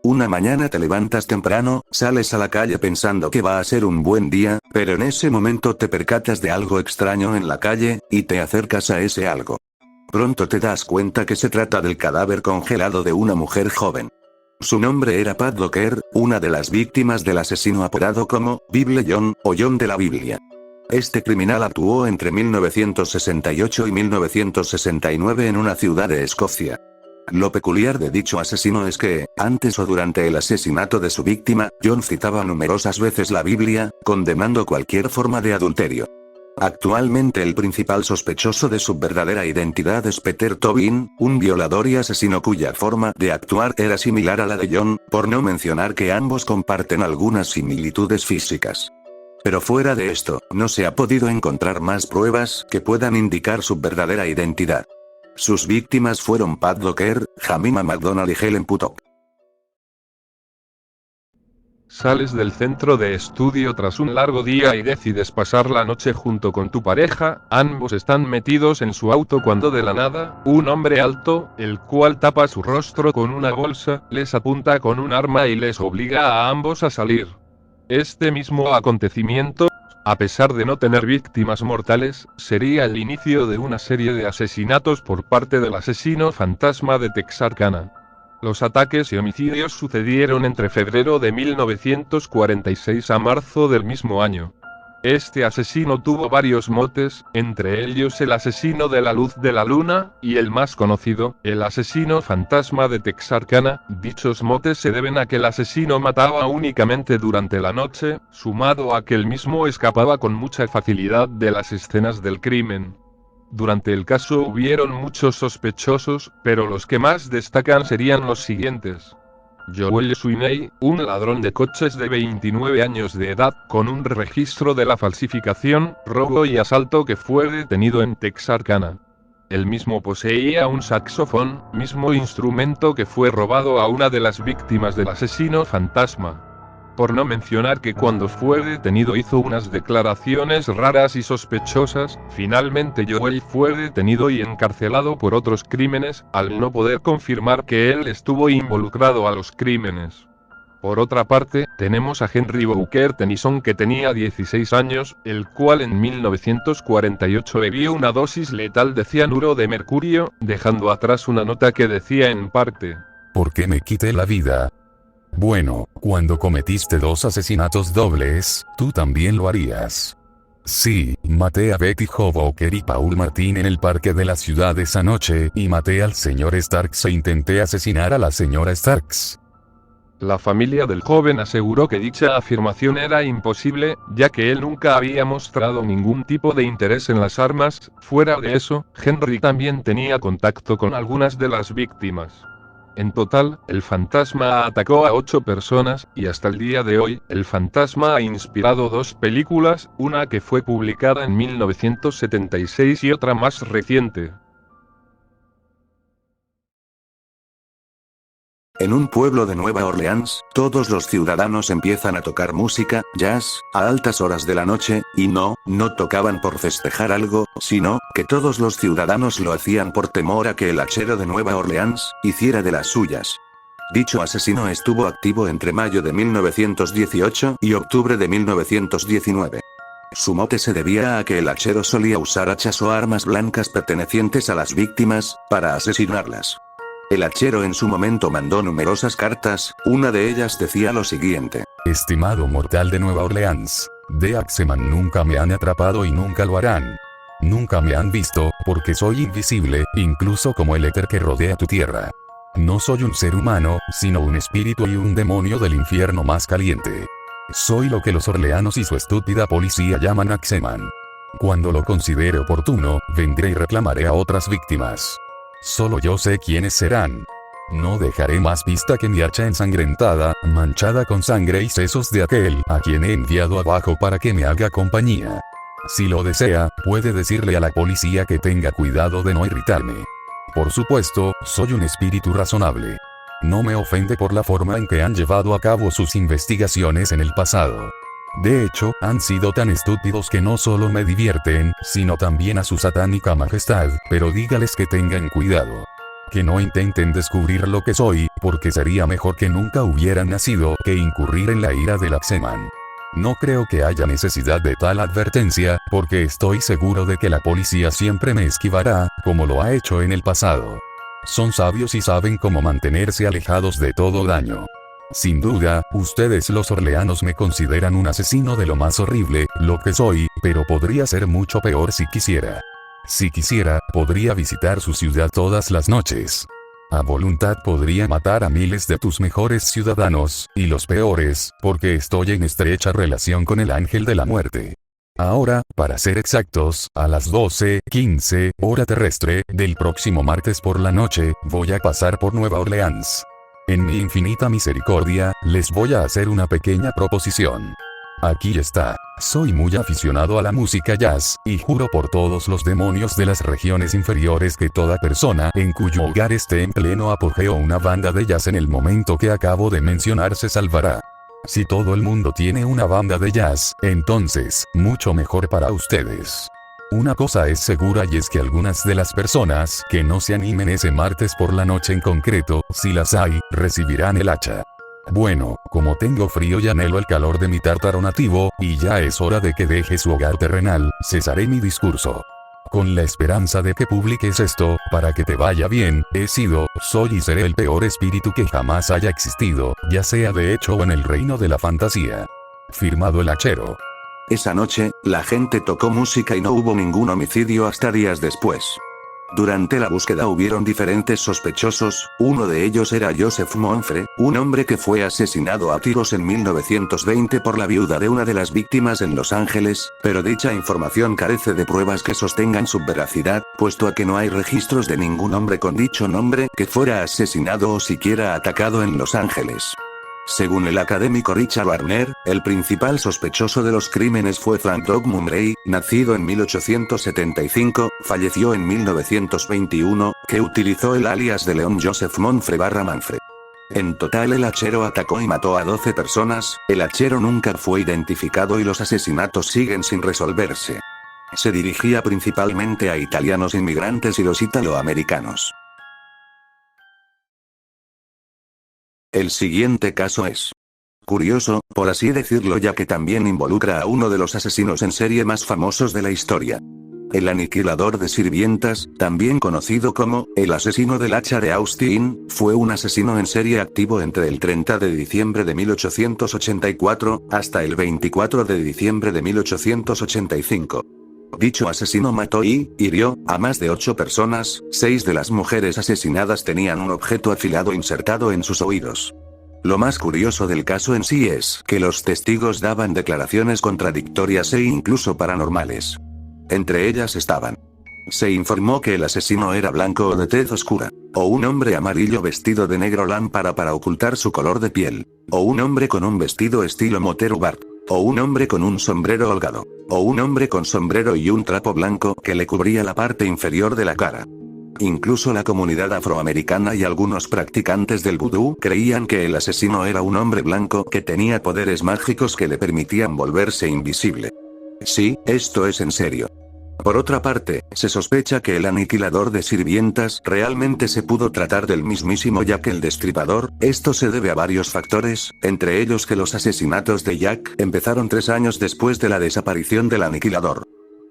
Una mañana te levantas temprano, sales a la calle pensando que va a ser un buen día, pero en ese momento te percatas de algo extraño en la calle, y te acercas a ese algo. Pronto te das cuenta que se trata del cadáver congelado de una mujer joven. Su nombre era Pat Docker, una de las víctimas del asesino apodado como Bible John, o John de la Biblia. Este criminal actuó entre 1968 y 1969 en una ciudad de Escocia. Lo peculiar de dicho asesino es que, antes o durante el asesinato de su víctima, John citaba numerosas veces la Biblia, condenando cualquier forma de adulterio. Actualmente el principal sospechoso de su verdadera identidad es Peter Tobin, un violador y asesino cuya forma de actuar era similar a la de John, por no mencionar que ambos comparten algunas similitudes físicas. Pero fuera de esto, no se ha podido encontrar más pruebas que puedan indicar su verdadera identidad. Sus víctimas fueron Pat Docker, Jemima McDonald y Helen Puthoff. Sales del centro de estudio tras un largo día y decides pasar la noche junto con tu pareja. Ambos están metidos en su auto cuando de la nada, un hombre alto, el cual tapa su rostro con una bolsa, les apunta con un arma y les obliga a ambos a salir. Este mismo acontecimiento, a pesar de no tener víctimas mortales, sería el inicio de una serie de asesinatos por parte del asesino fantasma de Texarkana. Los ataques y homicidios sucedieron entre febrero de 1946 a marzo del mismo año. Este asesino tuvo varios motes, entre ellos el asesino de la luz de la luna, y el más conocido, el asesino fantasma de Texarkana. Dichos motes se deben a que el asesino mataba únicamente durante la noche, sumado a que él mismo escapaba con mucha facilidad de las escenas del crimen. Durante el caso hubieron muchos sospechosos, pero los que más destacan serían los siguientes. Joel Sweeney, un ladrón de coches de 29 años de edad, con un registro de la falsificación, robo y asalto que fue detenido en Texarkana. Él mismo poseía un saxofón, mismo instrumento que fue robado a una de las víctimas del asesino fantasma. Por no mencionar que cuando fue detenido hizo unas declaraciones raras y sospechosas. Finalmente Joel fue detenido y encarcelado por otros crímenes, al no poder confirmar que él estuvo involucrado a los crímenes. Por otra parte, tenemos a Henry Booker Tennyson, que tenía 16 años, el cual en 1948 bebió una dosis letal de cianuro de mercurio, dejando atrás una nota que decía en parte: ¿por qué me quité la vida? Bueno, cuando cometiste 2 asesinatos dobles, tú también lo harías. Sí, maté a Betty Hoboker y Paul Martin en el parque de la ciudad esa noche, y maté al señor Starks e intenté asesinar a la señora Starks. La familia del joven aseguró que dicha afirmación era imposible, ya que él nunca había mostrado ningún tipo de interés en las armas. Fuera de eso, Henry también tenía contacto con algunas de las víctimas. En total, el fantasma atacó a 8 personas, y hasta el día de hoy, el fantasma ha inspirado 2 películas, una que fue publicada en 1976 y otra más reciente. En un pueblo de Nueva Orleans, todos los ciudadanos empiezan a tocar música, jazz, a altas horas de la noche, y no tocaban por festejar algo, sino que todos los ciudadanos lo hacían por temor a que el hachero de Nueva Orleans hiciera de las suyas. Dicho asesino estuvo activo entre mayo de 1918 y octubre de 1919. Su mote se debía a que el hachero solía usar hachas o armas blancas pertenecientes a las víctimas, para asesinarlas. El hachero en su momento mandó numerosas cartas, una de ellas decía lo siguiente: estimado mortal de Nueva Orleans, de Axeman nunca me han atrapado y nunca lo harán. Nunca me han visto, porque soy invisible, incluso como el éter que rodea tu tierra. No soy un ser humano, sino un espíritu y un demonio del infierno más caliente. Soy lo que los orleanos y su estúpida policía llaman Axeman. Cuando lo considere oportuno, vendré y reclamaré a otras víctimas. Solo yo sé quiénes serán. No dejaré más pista que mi hacha ensangrentada, manchada con sangre y sesos de aquel a quien he enviado abajo para que me haga compañía. Si lo desea, puede decirle a la policía que tenga cuidado de no irritarme. Por supuesto, soy un espíritu razonable. No me ofende por la forma en que han llevado a cabo sus investigaciones en el pasado. De hecho, han sido tan estúpidos que no solo me divierten, sino también a su satánica majestad, pero dígales que tengan cuidado. Que no intenten descubrir lo que soy, porque sería mejor que nunca hubieran nacido que incurrir en la ira del Axeman. No creo que haya necesidad de tal advertencia, porque estoy seguro de que la policía siempre me esquivará, como lo ha hecho en el pasado. Son sabios y saben cómo mantenerse alejados de todo daño. Sin duda, ustedes los orleanos me consideran un asesino de lo más horrible, lo que soy, pero podría ser mucho peor si quisiera. Si quisiera, podría visitar su ciudad todas las noches. A voluntad podría matar a miles de tus mejores ciudadanos, y los peores, porque estoy en estrecha relación con el ángel de la muerte. Ahora, para ser exactos, a las 12:15, hora terrestre, del próximo martes por la noche, voy a pasar por Nueva Orleans. En mi infinita misericordia, les voy a hacer una pequeña proposición. Aquí está. Soy muy aficionado a la música jazz, y juro por todos los demonios de las regiones inferiores que toda persona en cuyo hogar esté en pleno apogeo una banda de jazz en el momento que acabo de mencionar se salvará. Si todo el mundo tiene una banda de jazz, entonces, mucho mejor para ustedes. Una cosa es segura y es que algunas de las personas que no se animen ese martes por la noche en concreto, si las hay, recibirán el hacha. Bueno, como tengo frío y anhelo el calor de mi tártaro nativo, y ya es hora de que deje su hogar terrenal, cesaré mi discurso. Con la esperanza de que publiques esto, para que te vaya bien, he sido, soy y seré el peor espíritu que jamás haya existido, ya sea de hecho o en el reino de la fantasía. Firmado el hachero. Esa noche, la gente tocó música y no hubo ningún homicidio hasta días después. Durante la búsqueda hubieron diferentes sospechosos, uno de ellos era Joseph Monfre, un hombre que fue asesinado a tiros en 1920 por la viuda de una de las víctimas en Los Ángeles, pero dicha información carece de pruebas que sostengan su veracidad, puesto a que no hay registros de ningún hombre con dicho nombre que fuera asesinado o siquiera atacado en Los Ángeles. Según el académico Richard Warner, el principal sospechoso de los crímenes fue Frank Dog Mumray, nacido en 1875, falleció en 1921, que utilizó el alias de Leon Joseph Monfre/Manfre. En total el hachero atacó y mató a 12 personas, el hachero nunca fue identificado y los asesinatos siguen sin resolverse. Se dirigía principalmente a italianos inmigrantes y los italoamericanos. El siguiente caso es curioso, por así decirlo, ya que también involucra a uno de los asesinos en serie más famosos de la historia. El aniquilador de sirvientas, también conocido como el asesino del hacha de Austin, fue un asesino en serie activo entre el 30 de diciembre de 1884 hasta el 24 de diciembre de 1885. Dicho asesino mató y hirió a más de 8 personas, 6 de las mujeres asesinadas tenían un objeto afilado insertado en sus oídos. Lo más curioso del caso en sí es que los testigos daban declaraciones contradictorias e incluso paranormales. Entre ellas estaban: se informó que el asesino era blanco o de tez oscura, o un hombre amarillo vestido de negro lámpara para ocultar su color de piel, o un hombre con un vestido estilo Moteru Bart, o un hombre con un sombrero holgado, o un hombre con sombrero y un trapo blanco que le cubría la parte inferior de la cara. Incluso la comunidad afroamericana y algunos practicantes del vudú creían que el asesino era un hombre blanco que tenía poderes mágicos que le permitían volverse invisible. Sí, esto es en serio. Por otra parte, se sospecha que el aniquilador de sirvientas realmente se pudo tratar del mismísimo Jack el Destripador. Esto se debe a varios factores, entre ellos que los asesinatos de Jack empezaron 3 años después de la desaparición del aniquilador.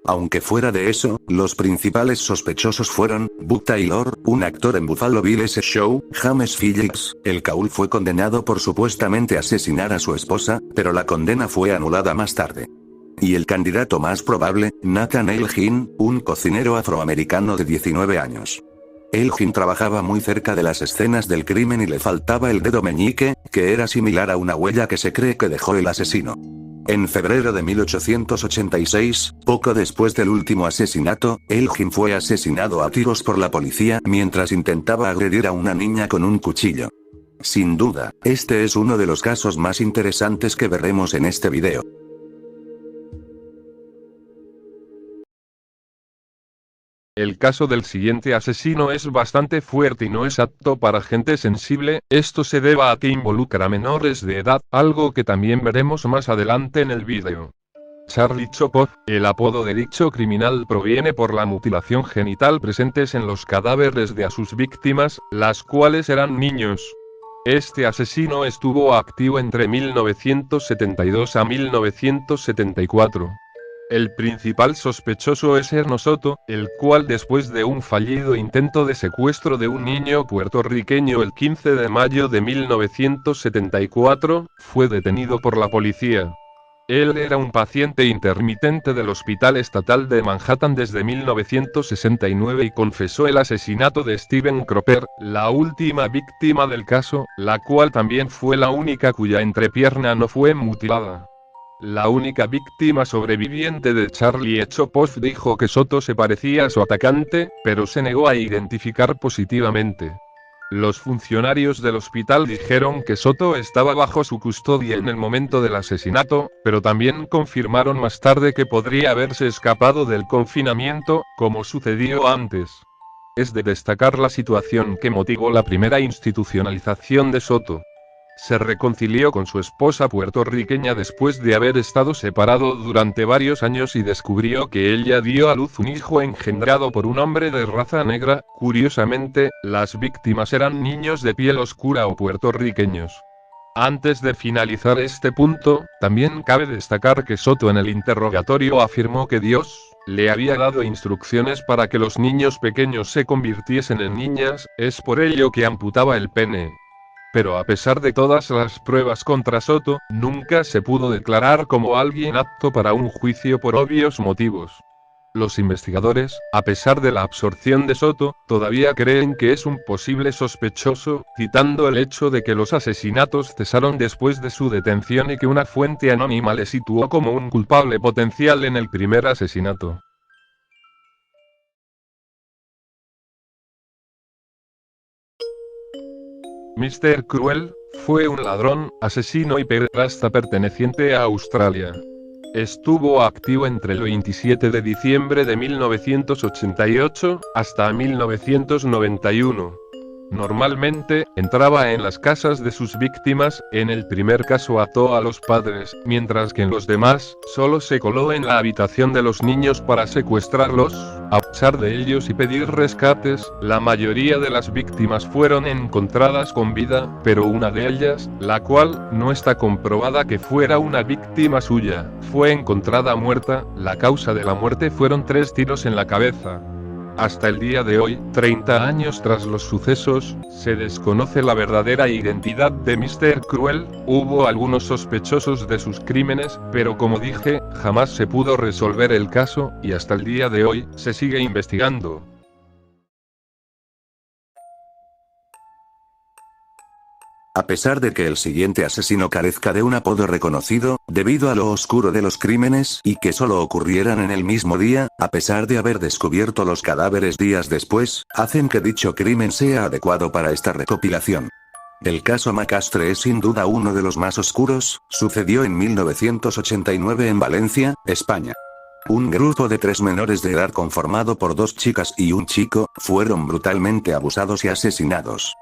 Aunque fuera de eso, los principales sospechosos fueron Buck Taylor, un actor en Buffalo Bill Show, James Phillips. El Caul fue condenado por supuestamente asesinar a su esposa, pero la condena fue anulada más tarde. Y el candidato más probable, Nathan Elgin, un cocinero afroamericano de 19 años. Elgin trabajaba muy cerca de las escenas del crimen y le faltaba el dedo meñique, que era similar a una huella que se cree que dejó el asesino. En febrero de 1886, poco después del último asesinato, Elgin fue asesinado a tiros por la policía mientras intentaba agredir a una niña con un cuchillo. Sin duda, este es uno de los casos más interesantes que veremos en este video. El caso del siguiente asesino es bastante fuerte y no es apto para gente sensible, esto se deba a que involucra a menores de edad, algo que también veremos más adelante en el vídeo. Charlie Chopov, el apodo de dicho criminal proviene por la mutilación genital presentes en los cadáveres de sus víctimas, las cuales eran niños. Este asesino estuvo activo entre 1972 a 1974. El principal sospechoso es Erno Soto, el cual después de un fallido intento de secuestro de un niño puertorriqueño el 15 de mayo de 1974, fue detenido por la policía. Él era un paciente intermitente del Hospital Estatal de Manhattan desde 1969 y confesó el asesinato de Steven Cropper, la última víctima del caso, la cual también fue la única cuya entrepierna no fue mutilada. La única víctima sobreviviente de Charlie Chopov dijo que Soto se parecía a su atacante, pero se negó a identificar positivamente. Los funcionarios del hospital dijeron que Soto estaba bajo su custodia en el momento del asesinato, pero también confirmaron más tarde que podría haberse escapado del confinamiento, como sucedió antes. Es de destacar la situación que motivó la primera institucionalización de Soto. Se reconcilió con su esposa puertorriqueña después de haber estado separado durante varios años y descubrió que ella dio a luz un hijo engendrado por un hombre de raza negra. Curiosamente, las víctimas eran niños de piel oscura o puertorriqueños. Antes de finalizar este punto, también cabe destacar que Soto en el interrogatorio afirmó que Dios le había dado instrucciones para que los niños pequeños se convirtiesen en niñas, es por ello que amputaba el pene. Pero a pesar de todas las pruebas contra Soto, nunca se pudo declarar como alguien apto para un juicio por obvios motivos. Los investigadores, a pesar de la absorción de Soto, todavía creen que es un posible sospechoso, citando el hecho de que los asesinatos cesaron después de su detención y que una fuente anónima le situó como un culpable potencial en el primer asesinato. Mr. Cruel fue un ladrón, asesino y pederasta perteneciente a Australia. Estuvo activo entre el 27 de diciembre de 1988 hasta 1991. Normalmente, entraba en las casas de sus víctimas, en el primer caso ató a los padres, mientras que en los demás, solo se coló en la habitación de los niños para secuestrarlos, abusar de ellos y pedir rescates. La mayoría de las víctimas fueron encontradas con vida, pero una de ellas, la cual no está comprobada que fuera una víctima suya, fue encontrada muerta. La causa de la muerte fueron 3 tiros en la cabeza. Hasta el día de hoy, 30 años tras los sucesos, se desconoce la verdadera identidad de Mr. Cruel. Hubo algunos sospechosos de sus crímenes, pero como dije, jamás se pudo resolver el caso, y hasta el día de hoy, se sigue investigando. A pesar de que el siguiente asesino carezca de un apodo reconocido, debido a lo oscuro de los crímenes y que solo ocurrieran en el mismo día, a pesar de haber descubierto los cadáveres días después, hacen que dicho crimen sea adecuado para esta recopilación. El caso Macastre es sin duda uno de los más oscuros, sucedió en 1989 en Valencia, España. Un grupo de 3 menores de edad conformado por 2 chicas y un chico, fueron brutalmente abusados y asesinados.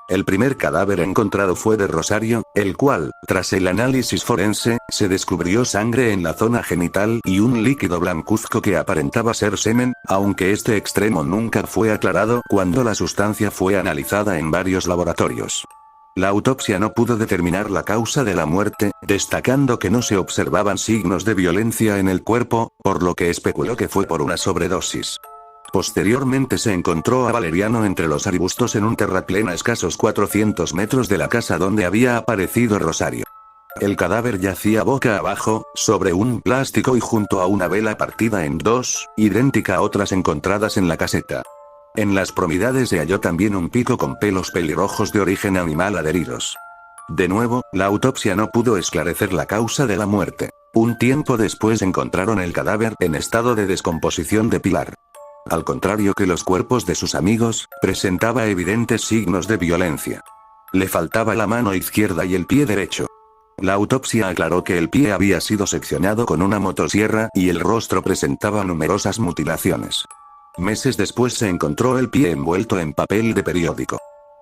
El primer cadáver encontrado fue de Rosario, el cual, tras el análisis forense, se descubrió sangre en la zona genital y un líquido blancuzco que aparentaba ser semen, aunque este extremo nunca fue aclarado cuando la sustancia fue analizada en varios laboratorios. La autopsia no pudo determinar la causa de la muerte, destacando que no se observaban signos de violencia en el cuerpo, por lo que especuló que fue por una sobredosis. Posteriormente se encontró a Valeriano entre los arbustos en un terraplén a escasos 400 metros de la casa donde había aparecido Rosario. El cadáver yacía boca abajo, sobre un plástico y junto a una vela partida en 2, idéntica a otras encontradas en la caseta. En las proximidades se halló también un pico con pelos pelirrojos de origen animal adheridos. De nuevo, la autopsia no pudo esclarecer la causa de la muerte. Un tiempo después encontraron el cadáver en estado de descomposición de Pilar. Al contrario que los cuerpos de sus amigos, presentaba evidentes signos de violencia. Le faltaba la mano izquierda y el pie derecho. La autopsia aclaró que el pie había sido seccionado con una motosierra y el rostro presentaba numerosas mutilaciones. Meses después se encontró el pie envuelto en papel de periódico.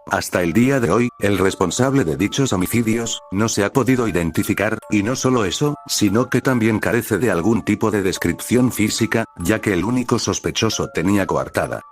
Hasta el día de hoy, el responsable de dichos homicidios, no se ha podido identificar, y no solo eso, sino que también carece de algún tipo de descripción física, ya que el único sospechoso tenía coartada